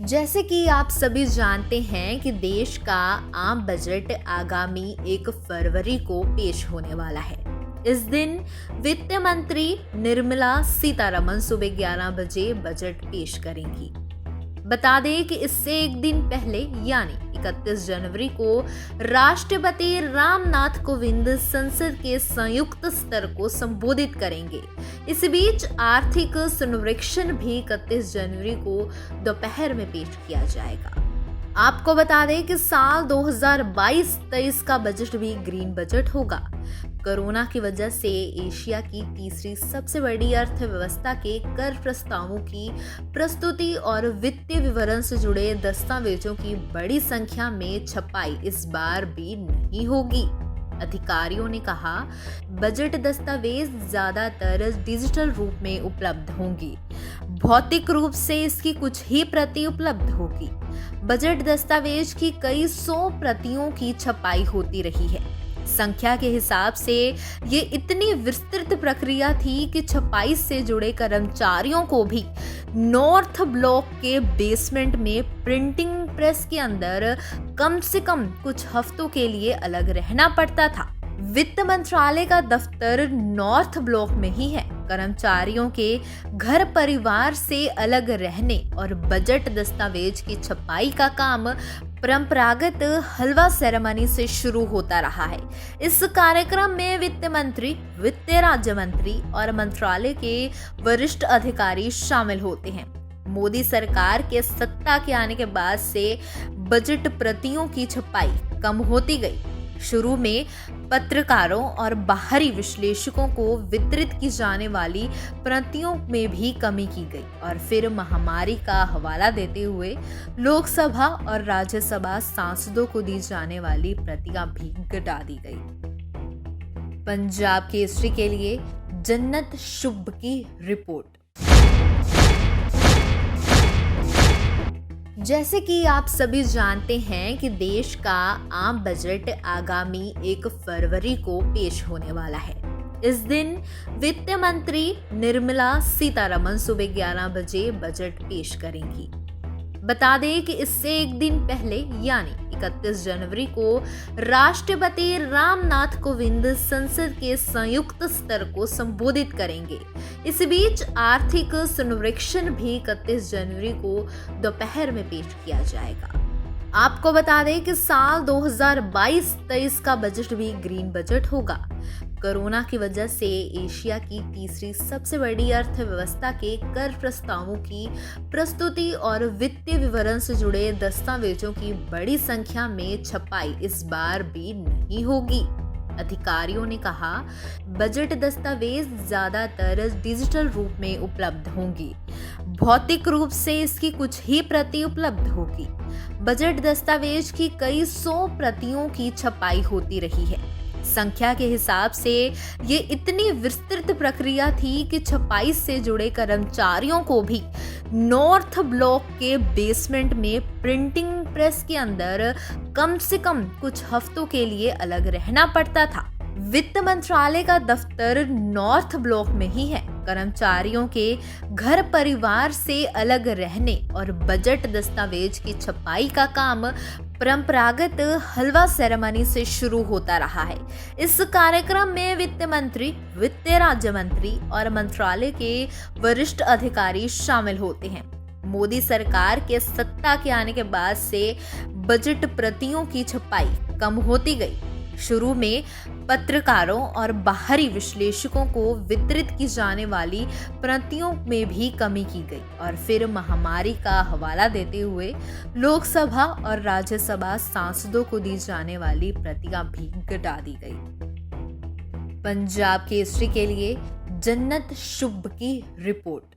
जैसे कि आप सभी जानते हैं कि देश का आम बजट आगामी 1 फरवरी को पेश होने वाला है। इस दिन वित्त मंत्री निर्मला सीतारमण सुबह 11 बजे बजट पेश करेंगी। बता दें कि इससे एक दिन पहले यानी 31 जनवरी को राष्ट्रपति रामनाथ कोविंद संसद के संयुक्त सत्र को संबोधित करेंगे। इस बीच आर्थिक सर्वेक्षण भी 31 जनवरी को दोपहर में पेश किया जाएगा। आपको बता दें कि साल 2022-23 का बजट भी ग्रीन बजट होगा। कोरोना की वजह से एशिया की तीसरी सबसे बड़ी अर्थव्यवस्था के कर प्रस्तावों की प्रस्तुति और वित्तीय विवरण से जुड़े दस्तावेजों की बड़ी संख्या में छपाई इस बार भी नहीं होगी। अधिकारियों ने कहा, बजट दस्तावेज ज्यादातर डिजिटल रूप में उपलब्ध होंगी। भौतिक रूप से इसकी कुछ ही प्रति उपलब्ध होगी। बजट दस्तावेज की कई 100 प्रतियों की छपाई होती रही है। संख्या के हिसाब से ये इतनी विस्तृत प्रक्रिया थी कि छपाई से जुड़े कर्मचारियों को भी नॉर्थ ब्लॉक के बेसमेंट में प्रिंटिंग प्रेस के अंदर कम से कम कुछ हफ्तों के लिए अलग रहना पड़ता था। वित्त मंत्रालय का दफ्तर नॉर्थ ब्लॉक में ही है। कर्मचारियों के घर परिवार से अलग रहने और बजट दस्तावेज की छपाई का काम परंपरागत हलवा सेरेमनी से शुरू होता रहा है। इस कार्यक्रम में वित्त मंत्री, वित्त राज्य मंत्री और मंत्रालय के वरिष्ठ अधिकारी शामिल होते हैं। मोदी सरकार के सत्ता के आने के बाद से बजट प्रतियों की छपाई कम होती गई। शुरू में पत्रकारों और बाहरी विश्लेषकों को वितरित की जाने वाली प्रतियों में भी कमी की गई और फिर महामारी का हवाला देते हुए लोकसभा और राज्यसभा सांसदों को दी जाने वाली प्रतियां भी घटा दी गई। पंजाब केसरी के लिए जन्नत शुभ की रिपोर्ट। जैसे कि आप सभी जानते हैं कि देश का आम बजट आगामी 1 फरवरी को पेश होने वाला है। इस दिन वित्त मंत्री निर्मला सीतारमण सुबह 11 बजे बजट पेश करेंगी। बता दें कि इससे एक दिन पहले यानी 31 जनवरी को राष्ट्रपति रामनाथ कोविंद संसद के संयुक्त सत्र को संबोधित करेंगे। इस बीच आर्थिक सर्वेक्षण भी 31 जनवरी को दोपहर में पेश किया जाएगा। आपको बता दें कि साल 2022-23 का बजट भी ग्रीन बजट होगा। कोरोना की वजह से एशिया की तीसरी सबसे बड़ी अर्थव्यवस्था के कर प्रस्तावों की प्रस्तुति और वित्तीय विवरण से जुड़े दस्तावेजों की बड़ी संख्या में छपाई इस बार भी नहीं होगी। अधिकारियों ने कहा, बजट दस्तावेज ज्यादातर डिजिटल रूप में उपलब्ध होंगी। भौतिक रूप से इसकी कुछ ही प्रति उपलब्ध होगी। बजट दस्तावेज की कई 100 प्रतियों की छपाई होती रही है। संख्या के हिसाब से ये इतनी विस्तृत प्रक्रिया थी कि छपाई से जुड़े कर्मचारियों को भी नॉर्थ ब्लॉक के बेसमेंट में प्रिंटिंग प्रेस के अंदर कम से कम कुछ हफ्तों के लिए अलग रहना पड़ता था। वित्त मंत्रालय का दफ्तर नॉर्थ ब्लॉक में ही है। कर्मचारियों के घर परिवार से अलग रहने और बजट दस्तावेज की छपाई का काम परंपरागत हलवा सेरेमनी से शुरू होता रहा है। इस कार्यक्रम में वित्त मंत्री, वित्त राज्य मंत्री और मंत्रालय के वरिष्ठ अधिकारी शामिल होते हैं। मोदी सरकार के सत्ता के आने के बाद से बजट प्रतियों की छपाई कम होती गई। शुरू में पत्रकारों और बाहरी विश्लेषकों को वितरित की जाने वाली प्रतियों में भी कमी की गई और फिर महामारी का हवाला देते हुए लोकसभा और राज्यसभा सांसदों को दी जाने वाली प्रतियां भी घटा दी गई। पंजाब केसरी के लिए जन्नत शुभ की रिपोर्ट।